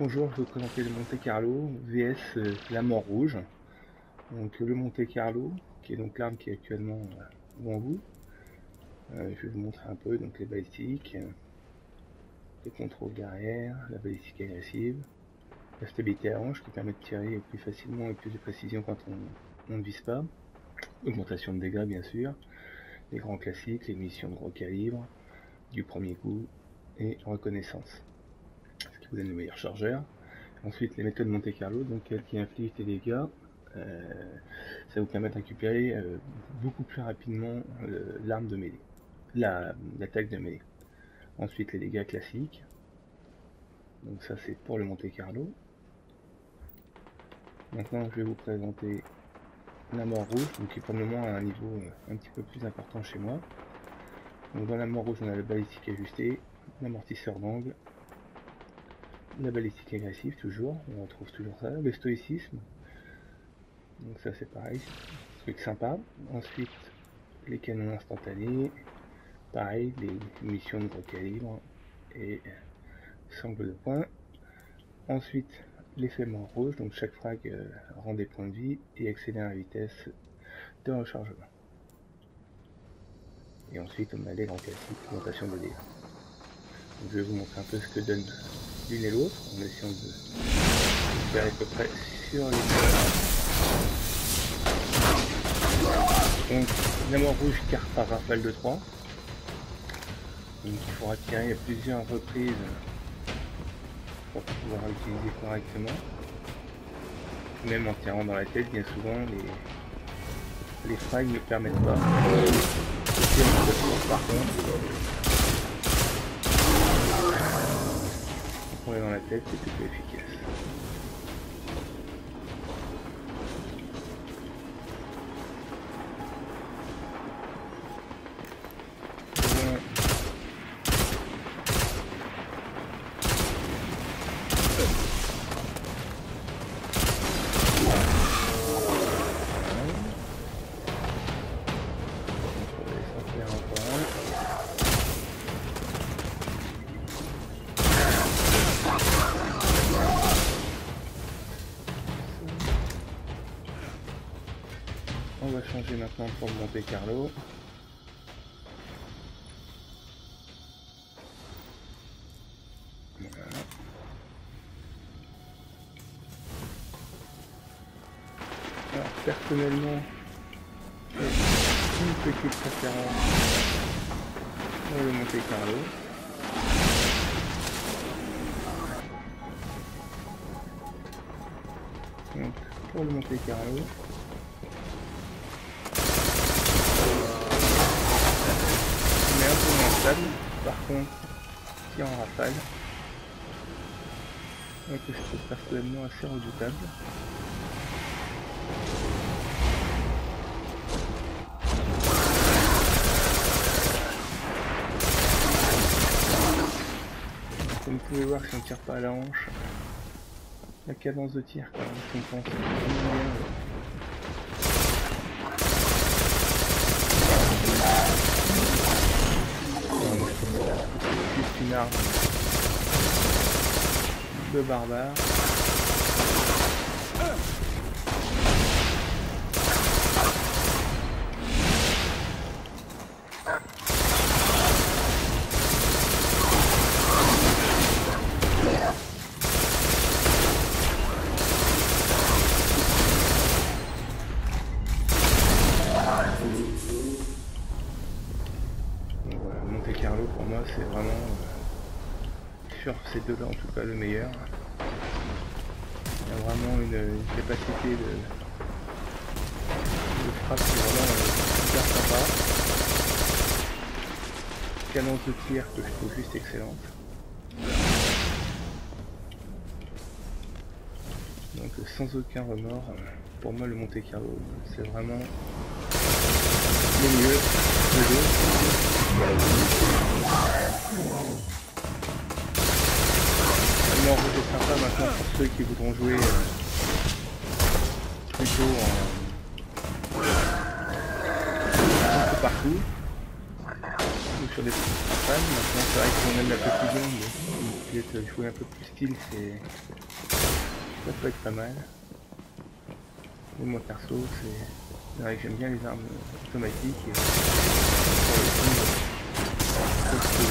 Bonjour, je vais vous présenter le Monte Carlo VS la Mort Rouge. Donc le Monte Carlo, qui est donc l'arme qui est actuellement devant vous. Je vais vous montrer un peu donc les balistiques, les contrôles derrière, la balistique agressive, la stabilité à hanche qui permet de tirer plus facilement et plus de précision quand on ne vise pas, augmentation de dégâts bien sûr, les grands classiques, les munitions de gros calibre, du premier coup et reconnaissance, ce qui vous donne le meilleur chargeur. Ensuite, les méthodes Monte Carlo, donc qui infligent des dégâts, ça vous permet de récupérer beaucoup plus rapidement l'arme de mêlée, l'attaque de mêlée. Ensuite, les dégâts classiques, donc ça c'est pour le Monte Carlo. Maintenant, je vais vous présenter la Mort Rouge, donc qui est pour le moment à un niveau un petit peu plus important chez moi. Donc dans la Mort Rouge, on a la balistique ajustée, l'amortisseur d'angle, la balistique agressive toujours, on retrouve toujours ça, le stoïcisme, donc ça c'est pareil, truc sympa. Ensuite les canons instantanés, pareil, les munitions de gros calibre et sangle de poing. Ensuite l'effet Mort Rouge, donc chaque frag rend des points de vie et accélère la vitesse de rechargement. Et ensuite on a les grands classiques, augmentation de dégâts. Donc je vais vous montrer un peu ce que donne l'une et l'autre en essayant de faire à peu près sur les donc la Mort Rouge carte par rafale de 3, donc il faudra tirer à plusieurs reprises pour pouvoir l'utiliser correctement, même en tirant dans la tête. Bien souvent les frags ne permettent pas. Par contre, on est dans la tête, c'est plutôt efficace. On va changer maintenant pour le Monte Carlo. Voilà. Alors personnellement, j'ai une petite préférence pour le Monte Carlo. Donc pour le Monte Carlo, un peu moins stable, par contre tire en rafale, que je trouve personnellement assez redoutable. Comme vous pouvez voir, si on ne tire pas à la hanche, la cadence de tir quand même compense une arme de barbare. Donc voilà, Monte Carlo pour moi c'est vraiment sur ces deux-là en tout cas le meilleur. Il y a vraiment une capacité de frappe qui est vraiment super sympa. Cadence de tir que je trouve juste excellente. Donc sans aucun remords, pour moi le Monte Carlo c'est vraiment le mieux de jeu. La Mort Rouge est sympa maintenant pour ceux qui voudront jouer plutôt en partout, ou sur des campagnes. Maintenant c'est vrai qu'on aime la précision, mais peut-être jouer un peu plus style, ça peut être pas mal. Et moi perso, c'est vrai que j'aime bien les armes automatiques. Et pour le coup,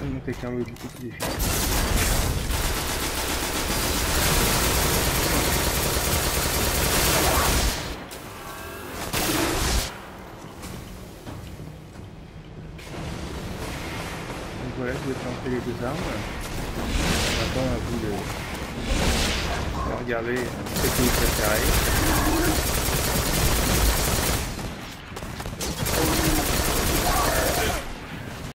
le Monte Carlo est beaucoup plus efficace. Voilà, je vais planter les deux armes. Maintenant, à vous de regarder ce que vous préférez.